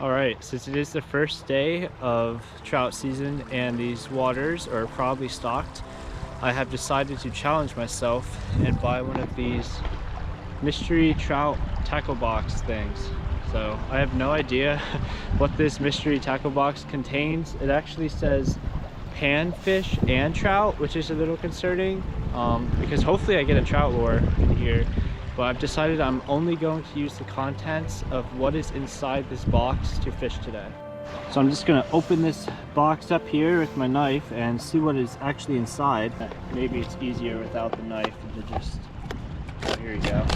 All right, since it is the first day of trout season and these waters are probably stocked, I have decided to challenge myself and buy one of these mystery trout tackle box things. So I have no idea what this mystery tackle box contains. It actually says panfish and trout, which is a little concerning because hopefully I get a trout lure in here. But I've decided I'm only going to use the contents of what is inside this box to fish today. So I'm just gonna open this box up here with my knife and see what is actually inside. Maybe it's easier without the knife to just, here you go.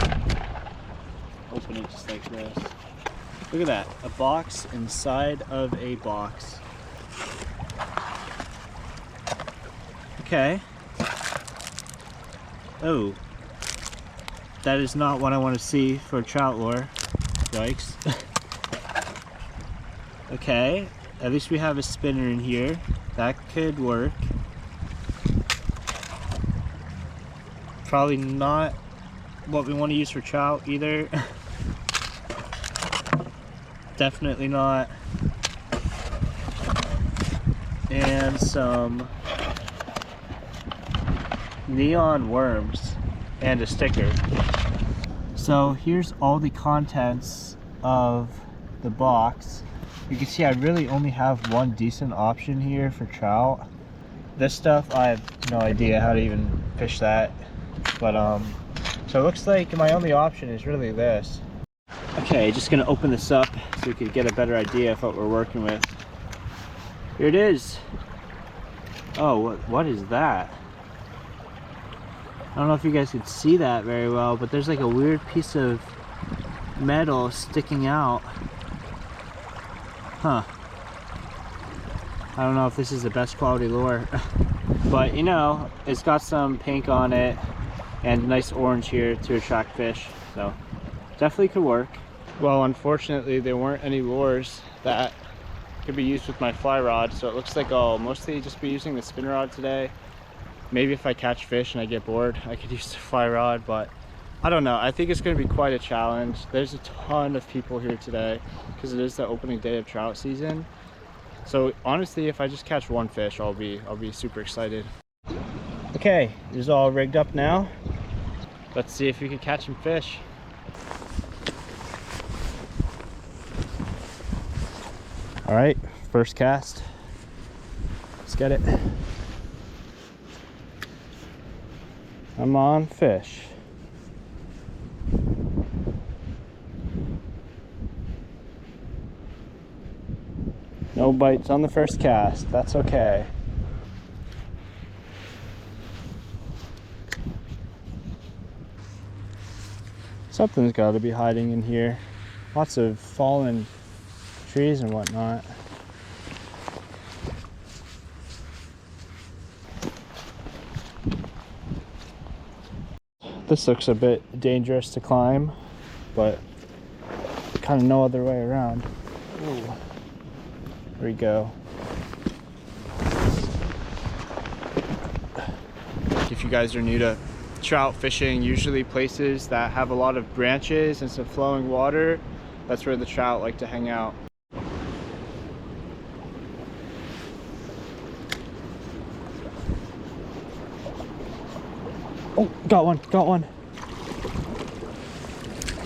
Open it just like this. Look at that, a box inside of a box. Okay. Oh. That is not what I want to see for a trout lure. Yikes. Okay, at least we have a spinner in here. That could work. Probably not what we want to use for trout either. Definitely not. And some neon worms and a sticker. So here's all the contents of the box. You can see I really only have one decent option here for trout. This stuff, I have no idea how to even fish that. But so it looks like my only option is really this. Okay, just gonna open this up so we could get a better idea of what we're working with. Here it is. Oh, what is that? I don't know if you guys could see that very well, but there's like a weird piece of metal sticking out. Huh. I don't know if this is the best quality lure. But you know, it's got some pink on it and nice orange here to attract fish. So definitely could work. Well, unfortunately there weren't any lures that could be used with my fly rod. So it looks like I'll mostly just be using the spin rod today. Maybe if I catch fish and I get bored, I could use the fly rod, but I don't know. I think it's going to be quite a challenge. There's a ton of people here today because it is the opening day of trout season. So honestly, if I just catch one fish, I'll be super excited. Okay, it is all rigged up now. Let's see if we can catch some fish. All right, first cast. Let's get it. I'm on fish. No bites on the first cast. That's okay. Something's got to be hiding in here. Lots of fallen trees and whatnot. This looks a bit dangerous to climb, but kind of no other way around. Ooh. There we go. If you guys are new to trout fishing, usually places that have a lot of branches and some flowing water, that's where the trout like to hang out. Oh, got one, got one.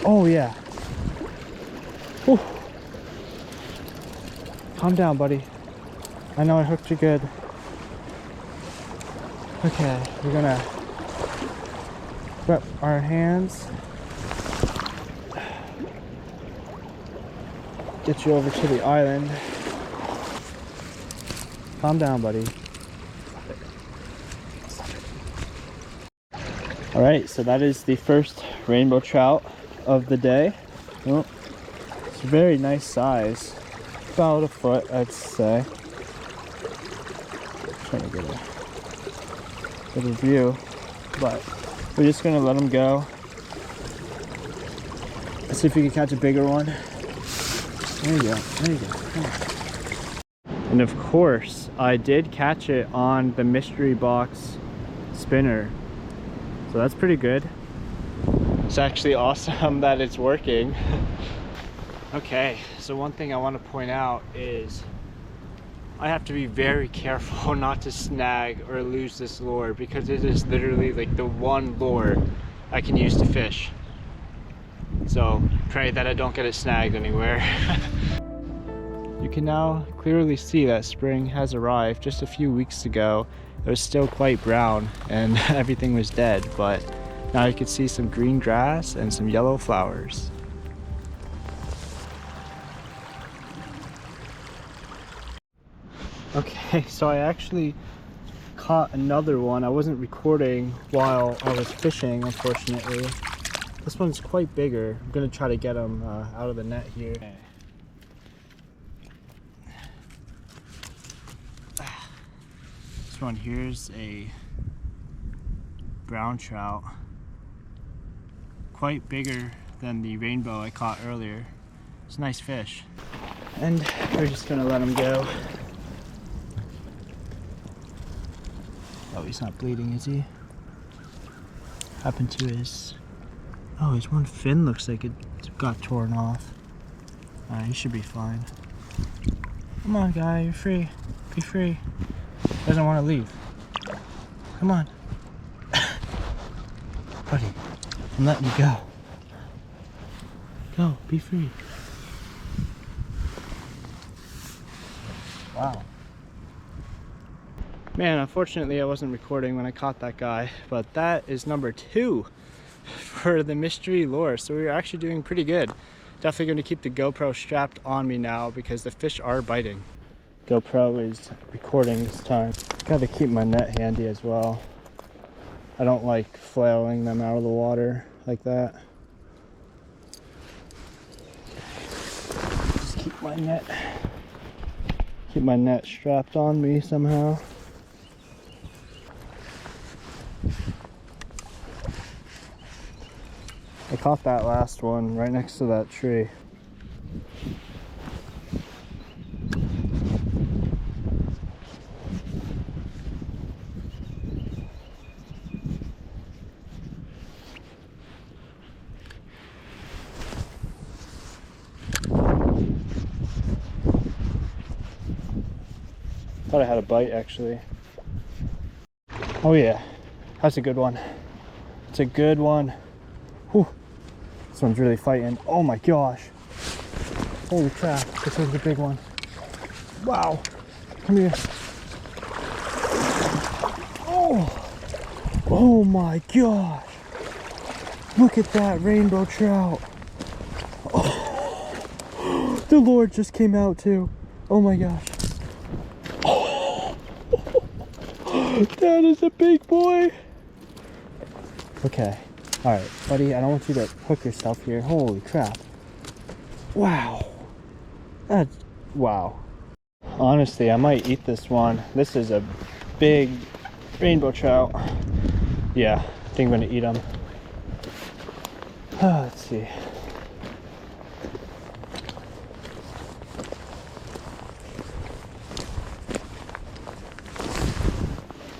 Oh yeah. Whew. Calm down, buddy. I know I hooked you good. Okay, we're gonna wrap our hands. Get you over to the island. Calm down, buddy. All right, so that is the first rainbow trout of the day. Oh, it's a very nice size, about a foot, I'd say. Trying to get a better view, but we're just gonna let them go. Let's see if we can catch a bigger one. There you go, there you go. Come on. And of course, I did catch it on the mystery box spinner. So that's pretty good. It's actually awesome that it's working. Okay, so one thing I want to point out is I have to be very careful not to snag or lose this lure, because it is literally like the one lure I can use to fish. So pray that I don't get it snagged anywhere. You can now clearly see that spring has arrived. Just a few weeks ago it was still quite brown and everything was dead, but now you can see some green grass and some yellow flowers. Okay, so I actually caught another one. I wasn't recording while I was fishing, unfortunately. This one's quite bigger. I'm gonna try to get him out of the net here. Okay. This one here's a brown trout. Quite bigger than the rainbow I caught earlier. It's a nice fish. And we're just gonna let him go. Oh, he's not bleeding, is he? Happened to his... Oh, his one fin looks like it got torn off. He should be fine. Come on, guy, you're free. Be free. Doesn't want to leave. Come on. Buddy, I'm letting you go. Go, be free. Wow. Man, unfortunately I wasn't recording when I caught that guy, but that is number 2 for the mystery lure. So we're actually doing pretty good. Definitely going to keep the GoPro strapped on me now because the fish are biting. GoPro is recording this time. Got to keep my net handy as well. I don't like flailing them out of the water like that. Just keep my net strapped on me somehow. I caught that last one right next to that tree. Thought I had a bite actually. Oh yeah, that's a good one. It's a good one. Whew. This one's really fighting. Oh my gosh. Holy crap, this one's a big one. Wow. Come here. Oh. Oh my gosh. Look at that rainbow trout. Oh. The Lord just came out too. Oh my gosh. Oh. That is a big boy. Okay. Alright, buddy, I don't want you to hook yourself here. Holy crap. Wow. That's... wow. Honestly, I might eat this one. This is a big rainbow trout. Yeah, I think I'm gonna eat them. Let's see.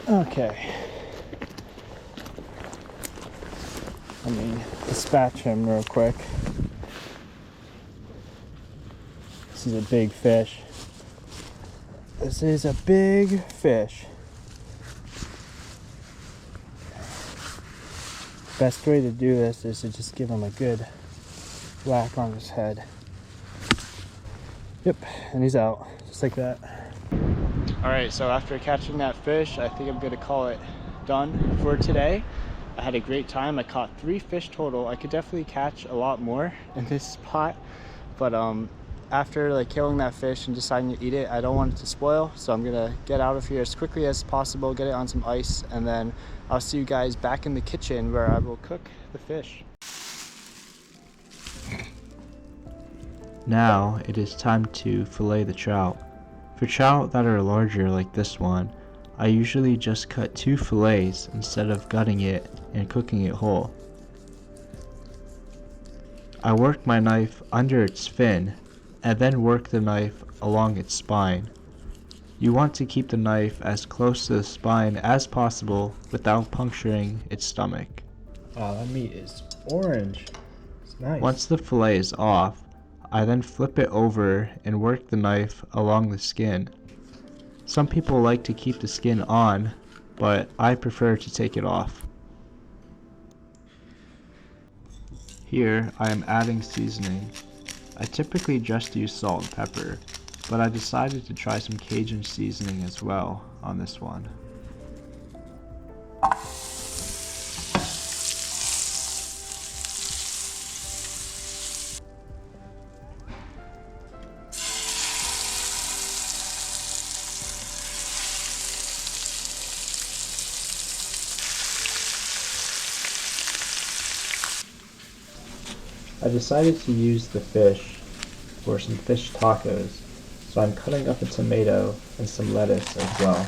Okay. Let me dispatch him real quick. This is a big fish. This is a big fish. Best way to do this is to just give him a good whack on his head. Yep, and he's out, just like that. Alright, so after catching that fish, I think I'm gonna call it done for today. I had a great time. I caught 3 fish total. I could definitely catch a lot more in this spot, but after killing that fish and deciding to eat it, I don't want it to spoil, so I'm gonna get out of here as quickly as possible, get it on some ice, and then I'll see you guys back in the kitchen where I will cook the fish. Now it is time to fillet the trout. For trout that are larger like this one, I usually just cut 2 fillets instead of gutting it and cooking it whole. I work my knife under its fin and then work the knife along its spine. You want to keep the knife as close to the spine as possible without puncturing its stomach. Oh, that meat is orange. It's nice. Once the fillet is off, I then flip it over and work the knife along the skin. Some people like to keep the skin on, but I prefer to take it off. Here I am adding seasoning. I typically just use salt and pepper, but I decided to try some Cajun seasoning as well on this one. I decided to use the fish for some fish tacos, so I'm cutting up a tomato and some lettuce as well.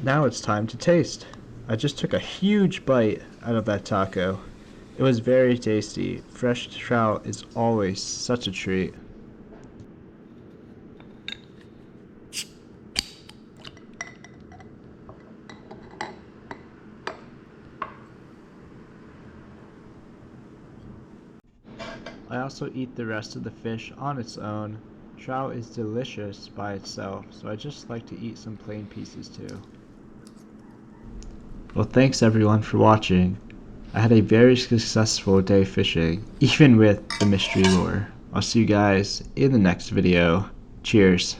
Now it's time to taste. I just took a huge bite out of that taco. It was very tasty. Fresh trout is always such a treat. I also eat the rest of the fish on its own. Trout is delicious by itself, so I just like to eat some plain pieces too. Well, thanks everyone for watching. I had a very successful day fishing, even with the mystery lure. I'll see you guys in the next video. Cheers.